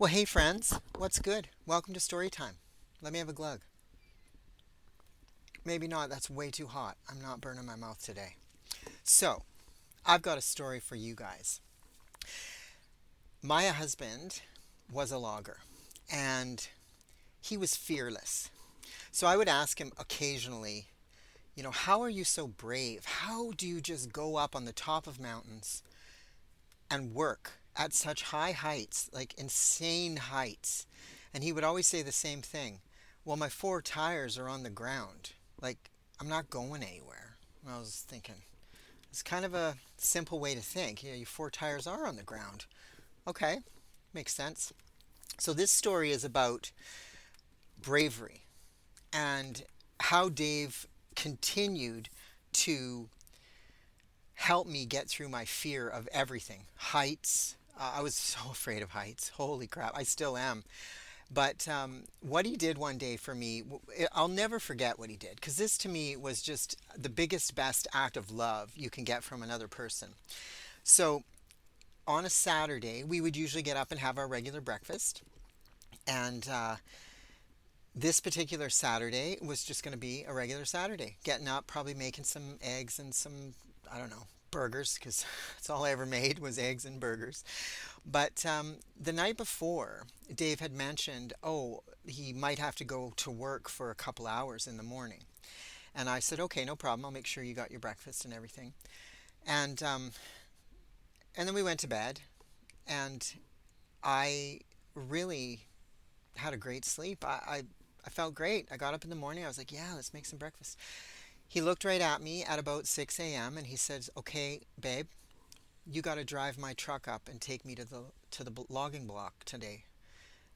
Well, hey friends, what's good? Welcome to Storytime. Let me have a glug. Maybe not, that's way too hot. I'm not burning my mouth today. So, I've got a story for you guys. My husband was a logger, and he was fearless. So, I would ask him occasionally, how are you so brave? How do you just go up on the top of mountains and work at such high heights, like insane heights? And he would always say the same thing. Well, my four tires are on the ground. Like, I'm not going anywhere. And I was thinking, it's kind of a simple way to think. Your four tires are on the ground. Okay, makes sense. So, this story is about bravery and how Dave continued to help me get through my fear of everything. Heights. I was so afraid of heights. Holy crap, I still am. But what he did one day for me, I'll never forget what he did, because this to me was just the biggest, best act of love you can get from another person. So on a Saturday, we would usually get up and have our regular breakfast. And this particular Saturday was just going to be a regular Saturday. Getting up, probably making some eggs and some, I don't know, burgers, because that's all I ever made was eggs and burgers. But the night before, Dave had mentioned, oh, he might have to go to work for a couple hours in the morning. And I said, okay, no problem. I'll make sure you got your breakfast and everything. And and then we went to bed, and I really had a great sleep. I felt great. I got up in the morning. I was like, yeah, let's make some breakfast. He looked right at me at about 6 a.m. and he said, okay, babe, you got to drive my truck up and take me to the logging block today.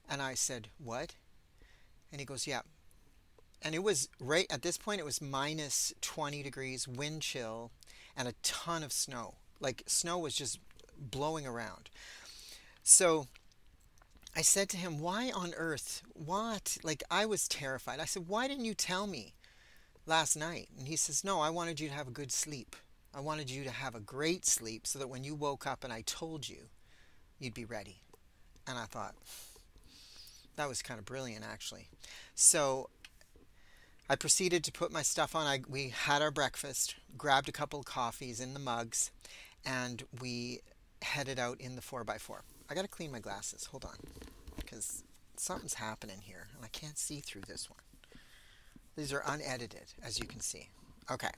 And I said, what? And he goes, yeah. And it was right at this point, it was minus 20 degrees, wind chill, and a ton of snow. Like snow was just blowing around. So I said to him, why on earth? What? Like I was terrified. I said, why didn't you tell me last night? And he says, no, I wanted you to have a good sleep. I wanted you to have a great sleep so that when you woke up and I told you, you'd be ready. And I thought, that was kind of brilliant, actually. So I proceeded to put my stuff on. We had our breakfast, grabbed a couple of coffees in the mugs, and we headed out in the 4x4. I got to clean my glasses. Hold on, because something's happening here, and I can't see through this one. These are unedited, as you can see. Okay.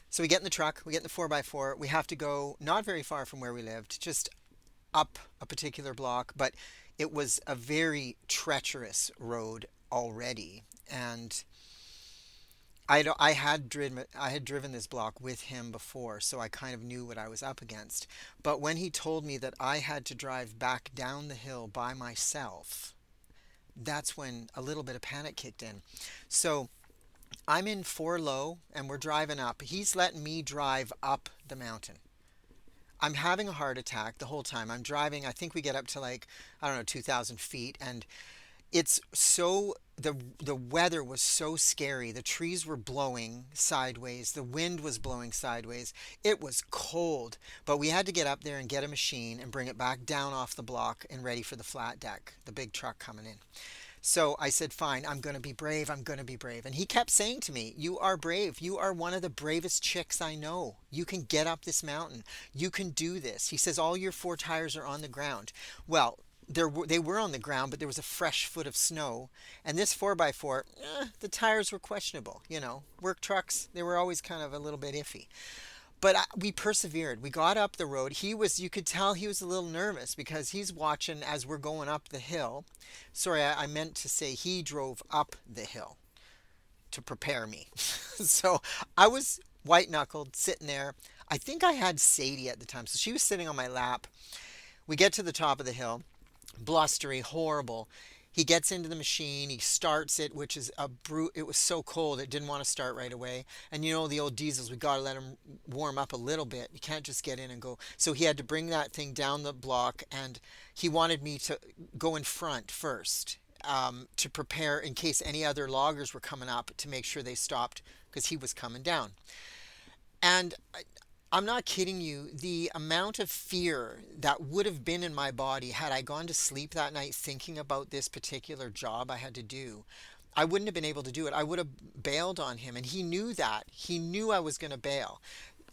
So we get in the truck, we get in the 4x4. We have to go not very far from where we lived, just up a particular block, but it was a very treacherous road already. And I had driven this block with him before, so I kind of knew what I was up against. But when he told me that I had to drive back down the hill by myself, that's when a little bit of panic kicked in. So I'm in four low and we're driving up. He's letting me drive up the mountain. I'm having a heart attack the whole time. I'm driving, I think we get up to like, I don't know, 2,000 feet. And it's so, the weather was so scary. The trees were blowing sideways. The wind was blowing sideways. It was cold. But we had to get up there and get a machine and bring it back down off the block and ready for the flat deck, the big truck coming in. So I said, fine, I'm going to be brave. I'm going to be brave. And he kept saying to me, you are brave. You are one of the bravest chicks I know. You can get up this mountain. You can do this. He says, all your four tires are on the ground. Well, they were on the ground, but there was a fresh foot of snow. And this 4x4, the tires were questionable. Work trucks, they were always kind of a little bit iffy. But we persevered. We got up the road. You could tell he was a little nervous because he's watching as we're going up the hill. Sorry, I meant to say he drove up the hill to prepare me. So I was white knuckled sitting there. I think I had Sadie at the time. So she was sitting on my lap. We get to the top of the hill, blustery, horrible. He gets into the machine, he starts it, which is a brute. It was so cold, it didn't want to start right away. And the old diesels, we got to let them warm up a little bit. You can't just get in and go. So he had to bring that thing down the block, and he wanted me to go in front first, to prepare in case any other loggers were coming up to make sure they stopped because he was coming down. And I'm not kidding you. The amount of fear that would have been in my body had I gone to sleep that night thinking about this particular job I had to do, I wouldn't have been able to do it. I would have bailed on him. And he knew that. He knew I was going to bail.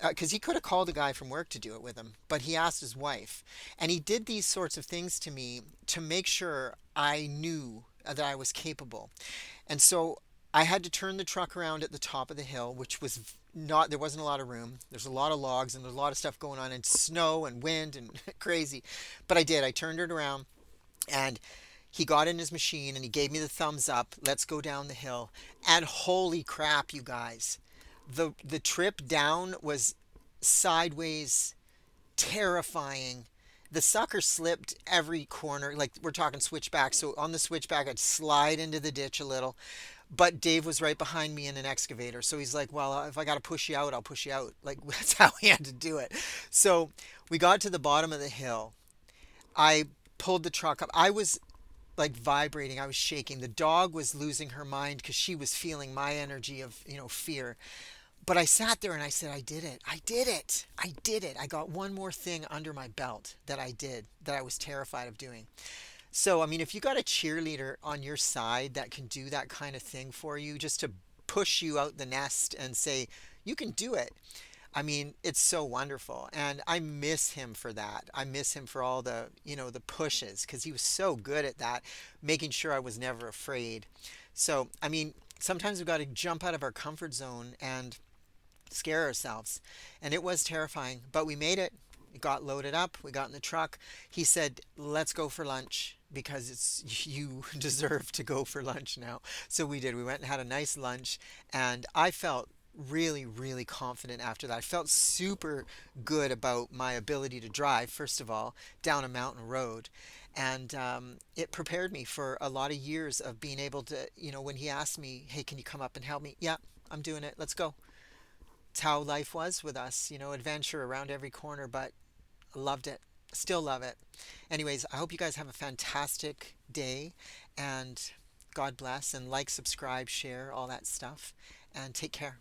Because he could have called a guy from work to do it with him, but he asked his wife. And he did these sorts of things to me to make sure I knew that I was capable. And so I had to turn the truck around at the top of the hill, which was not, there wasn't a lot of room. There's a lot of logs and there's a lot of stuff going on, and snow and wind and crazy. But I did. I turned it around, and he got in his machine and he gave me the thumbs up. Let's go down the hill. And holy crap, you guys. The trip down was sideways, terrifying. The sucker slipped every corner. Like, we're talking switchback. So on the switchback, I'd slide into the ditch a little. But Dave was right behind me in an excavator. So he's like, well, if I got to push you out, I'll push you out. Like, that's how he had to do it. So we got to the bottom of the hill. I pulled the truck up. I was like vibrating. I was shaking. The dog was losing her mind because she was feeling my energy of, fear. But I sat there and I said, I did it. I did it. I did it. I got one more thing under my belt that I did that I was terrified of doing. So, I mean, if you got a cheerleader on your side that can do that kind of thing for you, just to push you out the nest and say, you can do it. I mean, it's so wonderful. And I miss him for that. I miss him for all the, the pushes, because he was so good at that, making sure I was never afraid. So, I mean, sometimes we've got to jump out of our comfort zone and scare ourselves. And it was terrifying, but we made it. It got loaded up. We got in the truck. He said, let's go for lunch because you deserve to go for lunch now. So we did. We went and had a nice lunch, and I felt really, really confident after that. I felt super good about my ability to drive, first of all, down a mountain road. And it prepared me for a lot of years of being able to, when he asked me, hey, can you come up and help me? Yeah, I'm doing it. Let's go. It's how life was with us, adventure around every corner, but loved it. Still love it. Anyways, I hope you guys have a fantastic day, and God bless, and like, subscribe, share, all that stuff, and take care.